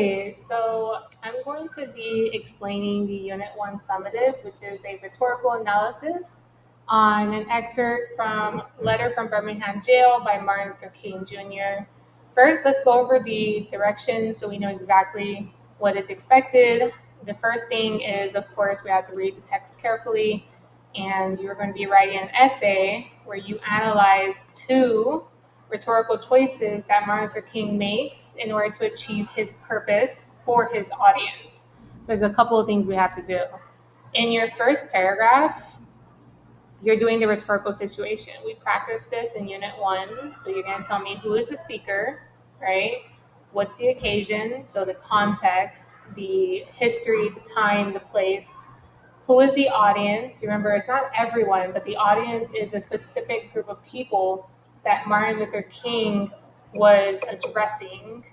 right. So I'm going to be explaining the Unit 1 summative, which is a rhetorical analysis on an excerpt from Letter from Birmingham Jail by Martin Luther King Jr. First, let's go over the directions so we know exactly what is expected. The first thing is, of course, we have to read the text carefully, and you're going to be writing an essay where you analyze two rhetorical choices that Martin Luther King makes in order to achieve his purpose for his audience. There's a couple of things we have to do. In your first paragraph, you're doing the rhetorical situation. We practiced this in Unit 1. So you're going to tell me who is the speaker, right? What's the occasion? So the context, the history, the time, the place. Who is the audience? Remember, it's not everyone, but the audience is a specific group of people that Martin Luther King was addressing.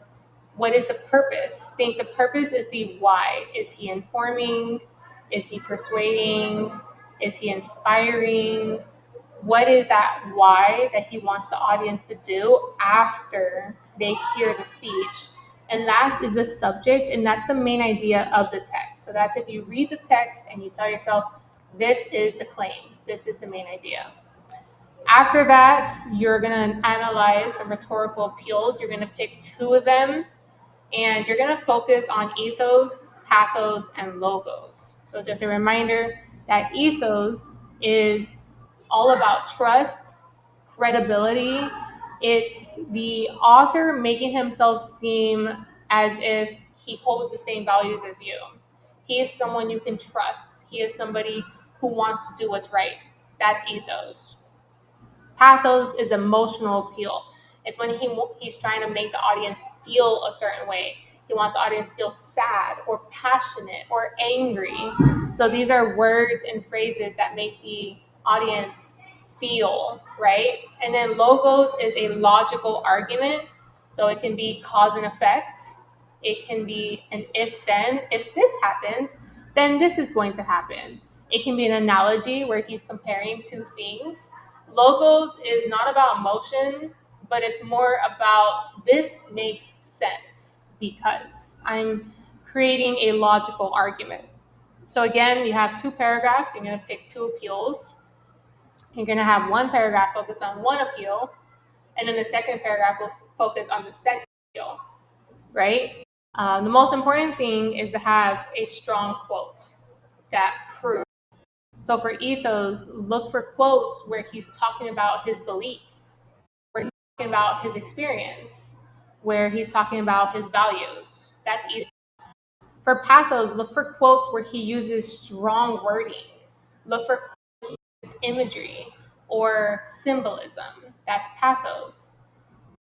What is the purpose? Think the purpose is the why. Is he informing? Is he persuading? Is he inspiring? What is that why that he wants the audience to do after they hear the speech? And last is the subject, and that's the main idea of the text. So that's if you read the text and you tell yourself, this is the claim, this is the main idea. After that, you're going to analyze some rhetorical appeals. You're going to pick two of them, and you're going to focus on ethos, pathos, and logos. So just a reminder that ethos is all about trust, credibility. It's the author making himself seem as if he holds the same values as you. He is someone you can trust. He is somebody who wants to do what's right. That's ethos. Pathos is emotional appeal. It's when he's trying to make the audience feel a certain way. He wants the audience to feel sad or passionate or angry. So these are words and phrases that make the audience feel, right? And then logos is a logical argument. So it can be cause and effect. It can be an if then. If this happens, then this is going to happen. It can be an analogy where he's comparing two things. Logos is not about motion, but it's more about this makes sense because I'm creating a logical argument. So again, you have two paragraphs. You're going to pick two appeals. You're going to have one paragraph focus on one appeal, and then the second paragraph will focus on the second appeal, right? The most important thing is to have a strong quote that proves. So for ethos, look for quotes where he's talking about his beliefs, where he's talking about his experience, where he's talking about his values. That's ethos. For pathos, look for quotes where he uses strong wording. Look for imagery or symbolism. That's pathos.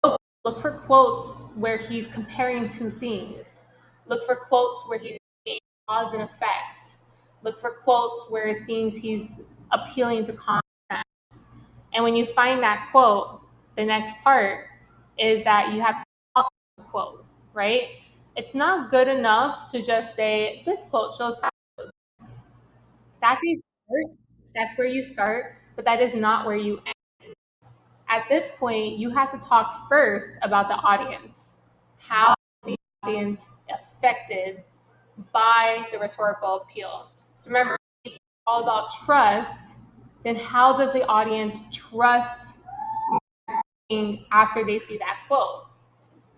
Look for quotes where he's comparing two things. Look for quotes where he's making cause and effect. Look for quotes where it seems he's appealing to context. And when you find that quote, the next part is that you have to follow the quote, right? It's not good enough to just say, this quote shows pathos. That's a start. That's where you start, but that is not where you end. At this point, you have to talk first about the audience. How is the audience affected by the rhetorical appeal? So remember, if it's all about trust, then how does the audience trust after they see that quote?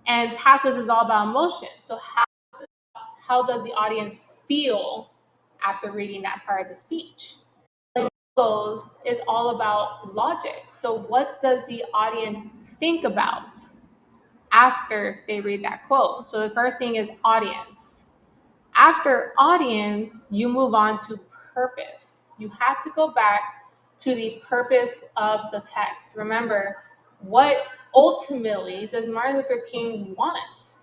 And pathos is all about emotion. So how does the audience feel after reading that part of the speech? Logos is all about logic. So what does the audience think about after they read that quote? So the first thing is audience. After audience, you move on to purpose. You have to go back to the purpose of the text. Remember, what ultimately does Martin Luther King want?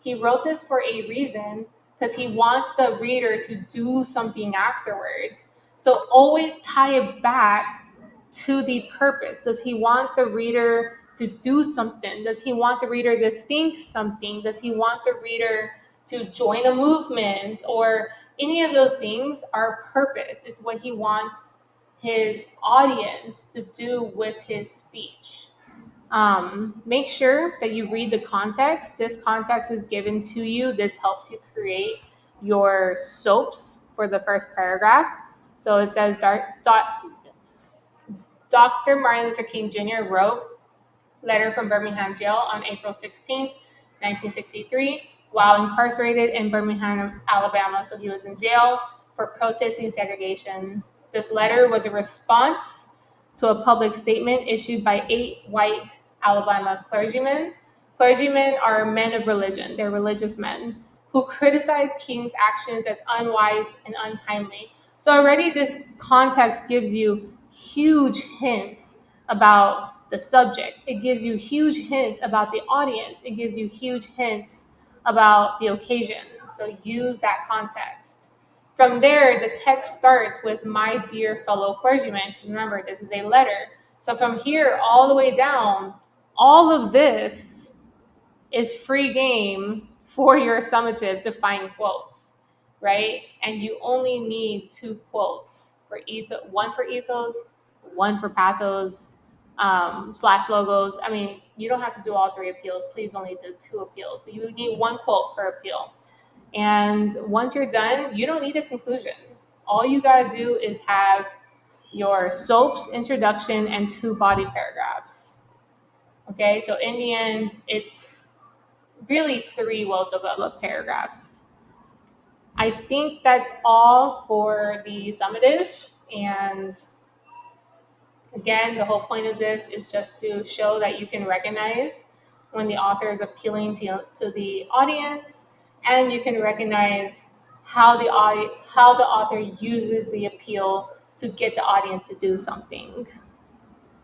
He wrote this for a reason because he wants the reader to do something afterwards. So always tie it back to the purpose. Does he want the reader to do something? Does he want the reader to think something? Does he want the reader to join a movement or any of those things are purpose? It's what he wants his audience to do with his speech. Make sure that you read the context. This context is given to you. This helps you create your soaps for the first paragraph. So it says, Dr. Martin Luther King Jr. wrote, letter from Birmingham Jail on April 16th, 1963, while incarcerated in Birmingham, Alabama. So he was in jail for protesting segregation. This letter was a response to a public statement issued by 8 white Alabama clergymen. Clergymen are men of religion, they're religious men who criticized King's actions as unwise and untimely. So already this context gives you huge hints about the subject. It gives you huge hints about the audience. It gives you huge hints about the occasion. So use that context. From there, the text starts with my dear fellow clergymen, because remember, this is a letter. So from here all the way down, all of this is free game for your summative to find quotes, right? And you only need 2 quotes for ethos, one for ethos, one for pathos, slash logos. I mean, you don't have to do all 3 appeals. Please only do 2 appeals, but you need 1 quote per appeal. And once you're done, you don't need a conclusion. All you got to do is have your soap's introduction and 2 body paragraphs. Okay, so in the end, it's really 3 well-developed paragraphs. I think that's all for the summative. And again, the whole point of this is just to show that you can recognize when the author is appealing to the audience, and you can recognize how the author uses the appeal to get the audience to do something.